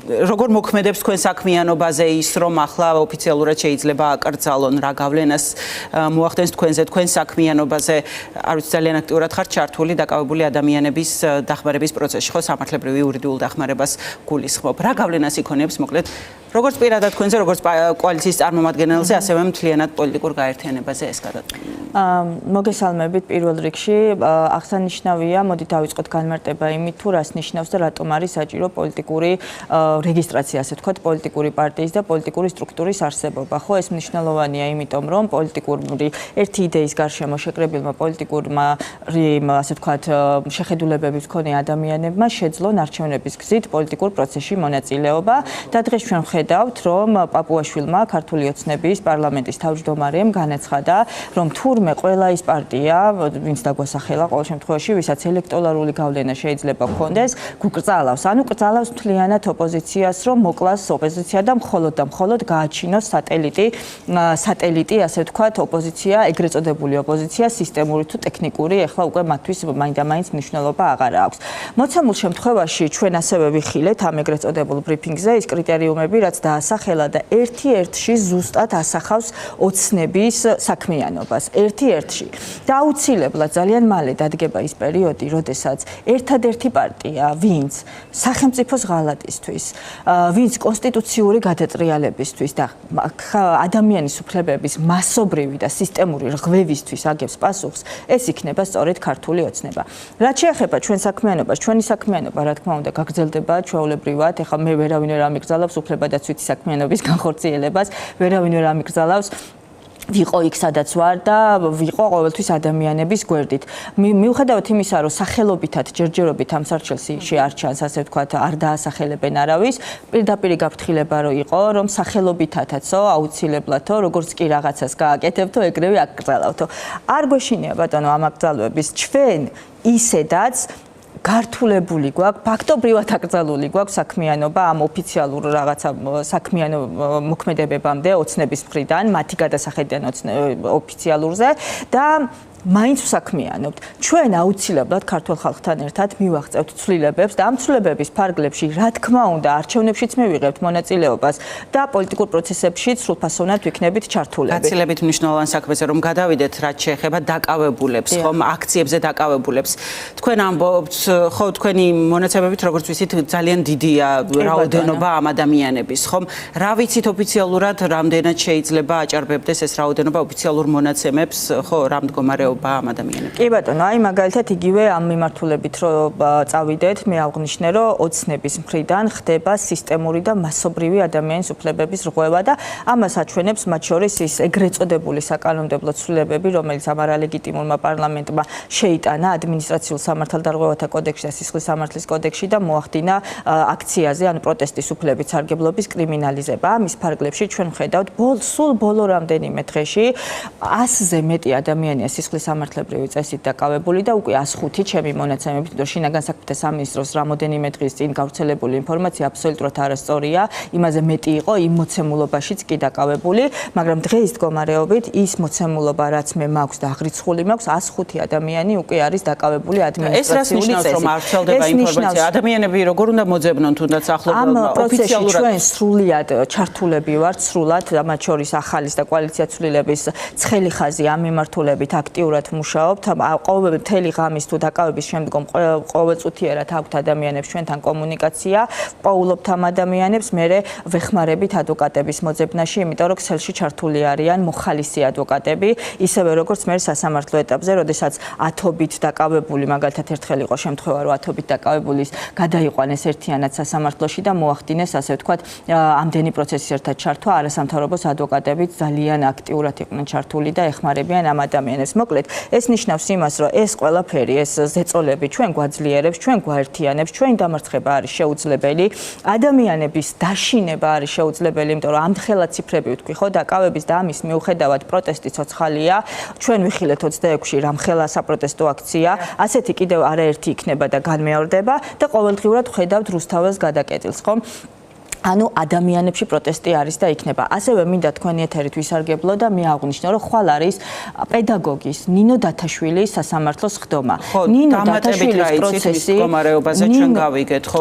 როგორ მოქმედებს თქვენ საქმიანობაზე ის, რომ ახლა ოფიციალურად შეიძლება აკრძალონ რა გავლენას მოახდენს თქვენ საქმიანობაზე, არ ვიცი ძალიან აქტიურად ხართ ჩართული დაკავებული ადამიანების დახმარების პროცესში, ხო, სამართლებრივი იურიდიულ დახმარებას გულისხმობ. რა გავლენას იქონიებს, მოკლედ, როგორც პირადად თქვენზე, როგორც კოალიციის წარმომადგენელზე, ასევე მთლიანად პოლიტიკურ გაერთიანებაზე ეს გადაწყვეტილება. მოგესალმებით პირველ რიგში, აღსანიშნავია, მოდი დავიწყოთ განმარტება იმით, თუ რას ნიშნავს და რატომ არის საჭირო პოლიტიკური რეგისტრაცია, ასე ვთქვათ, პოლიტიკური პარტიის და პოლიტიკური სტრუქტურის არსებობა. ხო, ეს მნიშვნელოვანია, იმიტომ რომ პოლიტიკური ერთი იდეის გარშემო შეკრებილმა პოლიტიკურმა, ასე ვთქვათ, შეხედულებების მქონე ადამიანებმა შეძლონ არჩევნების გზით პოლიტიკურ პროცესში მონაწილეობა და დღეს ჩვენ ვხედავთ, რომ პაპუაშვილმა ქართული ოცნების პარლამენტის თავმჯდომარემ განაცხადა, რომ თურმე ყველა ის პარტია, ვინც დაგვასახელა ყოველ შემთხვევაში, ვისაც ელექტორალური გავლენა შეიძლება ჰქონდეს, გუკრძალავს. ანუ კრძალავს მთლიანად ოპოზიციას, რომ მოკლას ოპოზიცია და მხოლოდ გააჩინოს სატელიტი, ასე ვთქვათ, ოპოზიცია, ეგრეთ წოდებული ოპოზიცია, სისტემური თუ ტექნიკური, ეხლა უკვე მათთვის მაინდა-მაინც მნიშვნელობა აღარ აქვს. მოცემულ შემთხვევაში ჩვენ ასევე ვიხილეთ ამ ეგრეთ წოდებულ ბრიფინგზე ის კრიტერიუმები, რაც დაასახელა და ერთ-ერთში ზუსტად ასახავს ოცნების საქმიანობას. ერთ-ერთში და აუცილებლად ძალიან მალე დადგება ის პერიოდი, როდესაც ერთადერთი პარტია, ვინც სახელმწიფოს ღალატისთვის, ვინც კონსტიტუციური გადატრიალებისთვის და ადამიანის უფლებების მასობრივი და სისტემური რღვევისთვის აგებს პასუხს, ეს იქნება სწორედ ქართული ოცნება. რაც შეეხება ჩვენ საქმიანობას, ჩვენი საქმიანობა, რა თქმა უნდა, გაგრძელდება ჩვეულებრივად. ეხლა მე ვერავინ ვერ ამიგზალავს უფლებადაცვითი საქმიანობის განხორციელებას, ვერავინ ვერ ამიგზალავს ვიყო იქ სადაც ვარ და ვიყო ყოველთვის ადამიანების გვერდით. მიუხედავად იმისა, რომ სახელობითად ჯერჯერობით ამ სარჩელში შეარჩანს, ასე ვთქვათ, არ დაასახელებენ არავის, პირდაპირ გაფრთხილება რო იყო, რომ სახელობითათაცო, აუცილებლადო, როგორც კი რაღაცას გააკეთებთო, ეგრევე აკრძალავთო. არ გვეშინია ბატონო ამ აკრძალვების, ჩვენ ისედაც გართულებული გვაქვს, ფაქტობრივად აკრძალული გვაქვს საქმიანობა ამ ოფიციალურ რაღაცა საქმიანო მოქმედებებამდე ოცნების მხრიდან, მათი გადასახედიდან ოფიციალურზე და მაინც ვსაქმიანობთ. ჩვენ აუცილებლად ქართულ ხალხთან ერთად მივაღწევთ ცვლილებებს და ამ ცვლილებების ფარგლებში, რა თქმა უნდა, არჩევნებშიც მივიღებთ მონაწილეობას და პოლიტიკურ პროცესებშიც სრულფასოვნად ვიქნებით ჩართულები. გაცილებით მნიშვნელოვან საქმეზე რომ გადავიდეთ, რაც შეეხება დაკავებულებს, ხომ, აქციებზე დაკავებულებს. თქვენ ამბობთ, ხო, თქვენი მონაცემებით, როგორც ვიცით, ძალიან დიდია რაოდენობა ამ ადამიანების, ხომ? რა ვიცით ოფიციალურად, რამდენად შეიძლება აჭარბებდეს ეს რაოდენობა ოფიციალურ მონაცემებს, ხო, რა მდგომარეობა ამ ადამიანებს. კი ბატონო, აი მაგალითად იგივე ამ მიმართულებით რომ წავიდეთ, მე აღვნიშნე, რომ ოცნების მხრიდან ხდება სისტემური და მასობრივი ადამიანის უფლებების რღვევა და ამას აჩვენებს მათ შორის ის ეგრეთ წოდებული საკანონმდებლო ცვლილებები, რომელიც ამ არალეგიტიმურმა პარლამენტმა შეიტანა ადმინისტრაციულ სამართალდარღვევათა კოდექსში და სისხლის სამართლის კოდექსში და მოახდინა აქციაზე, ანუ პროტესტის უფლების სარგებლობის კრიმინალიზება. ამის ფარგლებში ჩვენ ვხედავთ სულ ბოლო რამდენიმე დღეში 100-ზე მეტი ადამიანია სისხლის სამართლებრივი წესით დაკავებული და უკვე 105 ჩემი მონაცემებით, რომ შინაგან საქმეთა სამინისტროს რამოდენიმე დღის წინ გავრცელებული ინფორმაცია აბსოლუტურად არასწორია, იმაზე მეტი იყო იმ მოცემულობაშიც კი დაკავებული, მაგრამ დღეს მდგომარეობით ის მოცემულობა, რაც მე მაქვს და აღრიცხული მაქვს, 105 ადამიანი უკვე არის დაკავებული ადმინისტრაციული წესით. ეს რას ნიშნავს, რომ არ ვრცელდება ინფორმაცია? ადამიანები როგორ უნდა მოძებნონ თუნდაც ახლობლად ოფიციალურად? ჩვენ სრულიად ჩართულები ვართ, სრულად, მათ შორის ახალის და კოალიცია ცვლილების ცხელი ხაზი ამ მიმართულებით აქტიურად მუშაობთ. მთელი ღამის თუ დაკავების შემდგომ ყოველწუთიერად აქვთ ადამიანებს ჩვენთან კომუნიკაცია, პოულობთ ამ ადამიანებს, მერე ვეხმარებით ადვოკატების მოძებნაში, იმიტომ რომ ქსელში ჩართული არიან მოხალისი ადვოკატები, ისევე როგორც მე სასამართლო ეტაპზე, როდესაც ათობით დაკავებული, მაგალითად ერთხელ იყო შემთხვევა, რომ ათობით დაკავებულის გადაიყვანეს ერთიანად სასამართლოში და მოახდინეს, ასე ვთქვათ, ამდენი პროცესის ერთად ჩართვა, არასამთავრობო ადვოკატებიც ძალიან აქტიურად იყვნენ ჩართული და ეხმარებიან ამ ადამიანებს. მოკლედ, ეს ნიშნავს იმას, რომ ეს ყველაფერი, ეს ზეწოლები ჩვენ გვაძლიერებს, ჩვენ გვაერთიანებს, ჩვენი დამარცხება არის შეუძლებელი, ადამიანების დაშინება არის შეუძლებელი, იმიტომ რომ ამდღელა ციფრები ვთქვი, ხო, დაკავების და ამის მიუხედავად პროტესტი ცოცხალია, ჩვენ ვიხილეთ 26-ში რამხელა საპროტესტო აქცია, ასეთი კიდევ არაერთი იქნება და განმეორდება და ყოველდღიურად ვხედავთ რუსთაველს გადაკეტილს, ხო? ანუ ადამიანებში პროტესტი არის და იქნება. ასევე მინდა თქვენი ეთერით ვისარგებლო და მე აღვნიშნო, რომ ხვალ არის პედაგოგის ნინო დათაშვილის სასამართლოს ხდომა. ნინო დათაშვილის პროცესი მდგომარეობაზე ჩვენ გავიგეთ, ხო,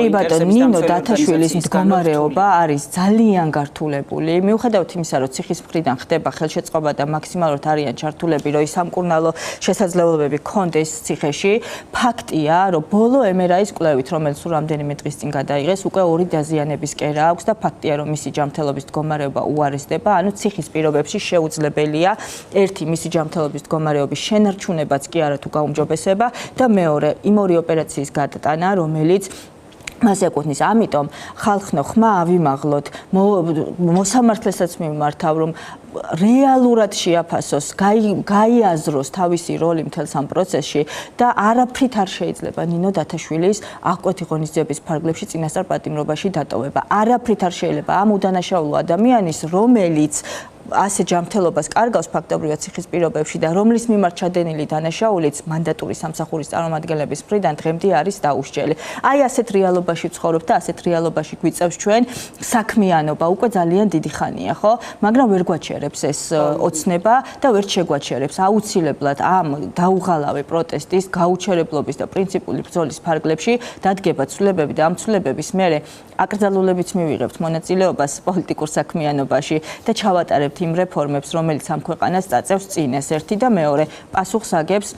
ნინო დათაშვილის მდგომარეობა არის ძალიან გართულებული. მიუხედავად იმისა, რომ ციხის მხრიდან ხდება ხელშეწყობა და მაქსიმალურად არიან ჩართულები, რომ ის სამკურნალო შესაძლებლობები ქონდეს ციხეში, ფაქტია, რომ ბოლო MRI-ის კვლევით, რომელიც რამდენიმე დღის წინ გადაიღეს, უკვე 2 დაზიანების კერა აქვს და ფაქტია, რომ მისი ჯანმრთელობის მდგომარეობა უარესდება, ანუ ციხის პირობებში შეუძლებელია ერთი მისი ჯანმრთელობის მდგომარეობის შენარჩუნებაც კი არა თუ გაუმჯობესება და მეორე იმ ორი ოპერაციის გადატანა, რომელიც მას ეკუთვნის. ამიტომ ხალხნო ხმა ავიმაღლოთ, მოსამართლესაც მიმართავ, რომ რეალურად შეაფასოს, გაიაზროს თავისი როლი მთელ ამ პროცესში და არაფრით არ შეიძლება ნინო დათაშვილის აღკვეთი ღონისძიების ფარგლებში წინასწარ პატიმრობაში დატოვება. არაფრით არ შეიძლება ამ უდანაშაულო ადამიანის, რომელიც ასე ჯანმრთელობას კარგავს ფაქტობრივად ციხის პირობებში და რომლის მიმართ ჩადენილი დანაშაულიც მანდატური სამსახურის წარმომადგენლების მხრიდან დღემდე არის დაუსჯელი. აი ასეთ რეალობაში ვცხოვრობ და ასეთ რეალობაში გვიწევს ჩვენ საქმიანობა უკვე ძალიან დიდი ხანია, ხო? მაგრამ ვერ გვაჩერებს ეს ოცნება და ვერ შეგვაჩერებს აუცილებლად ამ დაუღალავი პროტესტის, გაუჩერებლობის და პრინციპული ბრძოლის ფარგლებში დადგება ცვლილებები და ამ ცვლილებების მერე აკრძალულებიც მივიღებთ მონაწილეობას პოლიტიკურ საქმიანობაში და ჩავატარებთ იმ რეფორმებს, რომელიც ამ ქვეყანას წაწევს წინ, ეს ერთი და მეორე პასუხს აგებს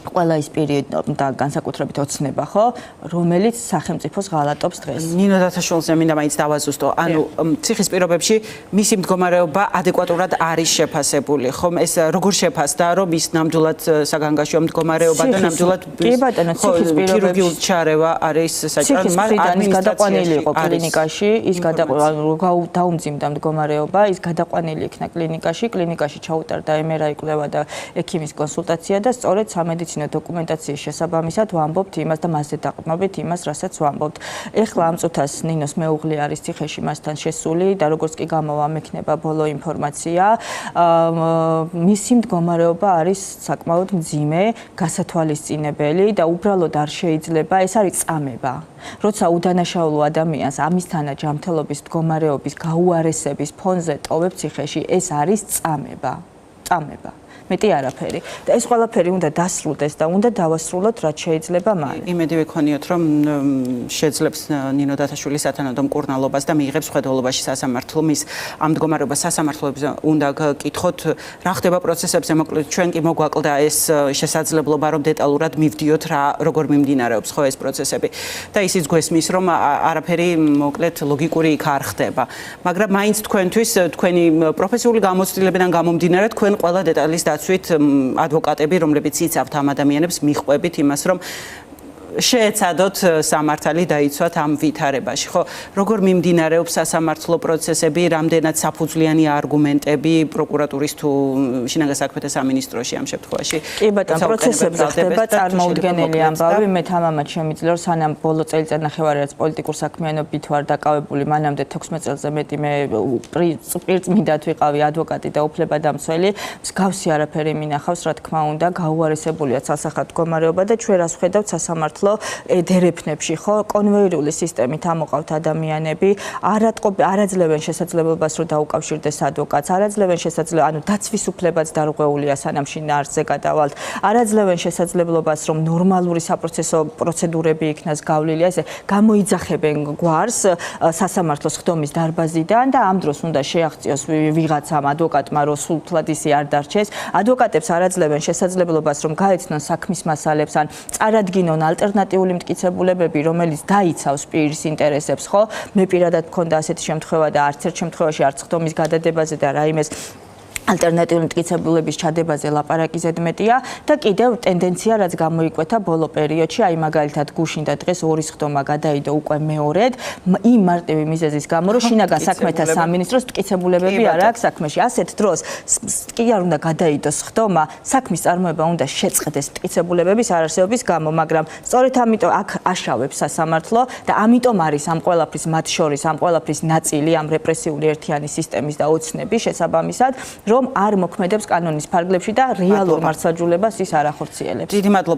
ყველა ის პერიოდი და განსაკუთრებით ოცნება, ხო, რომელიც სახელმწიფოს ღალატობს დღეს. ნინო დათაშვილზე მინდა მაინც დავაზუსტო, ანუ ციხის პირობებში მისი მდგომარეობა ადეკვატურად არის შეფასებული, ხომ? ეს როგორ შეფასდა, რომ ის ნამდვილად საგანგაშო მდგომარეობა და ნამდვილად კი ბატონო, ციხის პირობებში ჩარევა არის საჭირო, მაგრამ ის გადაყვანილი იყო კლინიკაში, ის დაუმძიმდა მდგომარეობა, ის გადაყვანილი იქნა კლინიკაში, კლინიკაში ჩაუტარდა MRI კვლევა და ექიმის კონსულტაცია და სწორედ სამედიცინო დოკუმენტაციის შესაბამისად ვამბობთ იმას და მასზე დაყრდნობით იმას, რასაც ვამბობთ. ეხლა ამ წუთას ნინოს მეუღლე არის ციხეში მასთან შესული და როგორც კი გამოვა მექნება ბოლო ინფორმაცია, მისი მდგომარეობა არის საკმაოდ მძიმე, გასათვალისწინებელი და უბრალოდ არ შეიძლება, ეს არის წამება. როცა უდანაშაულო ადამიანს ამისთანა ჯანმრთელობის მდგომარეობის გაუარესების ფონზე ტოვებ ციხეში, ეს არის წამება. წამება. მეტი არაფერი. და ეს ყველაფერი უნდა დასრულდეს და უნდა დავასრულოთ, რაც შეიძლება მალე. იმედი ვიქონიოთ, რომ შეძლებს ნინო დათაშვილის სათანადო მკურნალობას და მიიღებს ხედველობაში სასამართლო. მის ამ მდგომარეობას სასამართლოებზე უნდა გკითხოთ, რა ხდება პროცესებზე, მოკლედ ჩვენ კი მოგვაკლდა ეს შესაძლებლობა, რომ დეტალურად მივდიოთ როგორ მიმდინარეობს ხო ეს პროცესები. და ისიც გვესმის, რომ არაფერი მოკლედ ლოგიკური იქ არ ხდება. მაგრამ მაინც თქვენთვის, თქვენი პროფესიული გამოცდილებიდან გამომდინარე, თქვენ ყველა დეტალის დაცვით ადვოკატები, რომლებიც იცავთ ამ ადამიანებს, მიჰყვებით იმას, რომ შეეცადოთ სამართალი დაიცვათ ამ ვითარებაში, ხო? როგორ მიმდინარეობს სასამართლო პროცესები, რამდენად საფუძვლიანი არგუმენტები პროკურატურის თუ შინაგან საქმეთა სამინისტროში ამ შემთხვევაში? კი ბატონო, პროცესებზე ხდება წარმოუდგენელი ამბავი, მე თამამად შემიძლია, რომ სანამ ბოლო წელიწადნახევარი რაც პოლიტიკურ საქმიანობით ვარ დაკავებული, მანამდე 16 წელზე მეტი მე პირწმინდად ვიყავი ადვოკატი და უფლებადამცველი, მსგავსი არაფერი მინახავს, რა თქმა უნდა, გაუარესებულია ცალსახად მდგომარეობა და ჩვენ რას ვხედავთ სასამართლო დერეფნებში, ხო, კონვეირული სისტემით ამოყავთ ადამიანები, არაძლევენ შესაძლებლობას, რომ დაუკავშირდეს ადვოკატს, არაძლევენ შესაძლებლობას, ანუ დაცვის უფლებაც დარღვეულია სანამ შინაარსზე გადავალთ, არაძლევენ შესაძლებლობას, რომ ნორმალური საპროცესო პროცედურები იქნას გავლილი, ესე გამოიძახებენ გვარს სასამართლოს ხდომის დარბაზიდან და ამ დროს უნდა შეაღწიოს ვიღაცამ ადვოკატმა, რომ სულთლად ისი არ დარჩეს. ადვოკატებს არაძლევენ შესაძლებლობას, რომ გაეცნონ საქმის მასალებს ან წარადგინონ ალტერნატიული მტკიცებულებები, რომელიც დაიცავს პირის ინტერესებს, ხო? მე პირადად მქონდა ასეთი შემთხვევა და არც ერთ შემთხვევაში არც ხდომის გადადებაზე და რაიმეს ალტერნატიული მტკიცებულების ჩადებაზე ლაპარაკი ზედმეტია და კიდევ ტენდენცია, რაც გამოიკვეთა ბოლო პერიოდში, აი მაგალითად გუშინ და დღეს ორის ხდომა გადაიდო უკვე მეორედ, იმ მარტივი მიზეზის გამო, რომ შინაგან საქმეთა სამინისტროს მტკიცებულებები არ აქვს საქმეში. ასეთ დროს კი არ უნდა გადაიდოს ხდომა, საქმის წარმოება უნდა შეწყდეს მტკიცებულებების არარსებობის გამო, მაგრამ სწორედ ამიტომ აქ აშავებს სასამართლო და ამიტომ არის ამ ყველაფრის მათ შორის ამ ყველაფრის ნაწილი ამ რეპრესიული ერთიანი სისტემის და ოცნების შესაბამისად, რომ არ მოქმედებს კანონის ფარგლებში და რეალურ მართლმსაჯულებას ის არ ახორციელებს. დიდი მადლობა.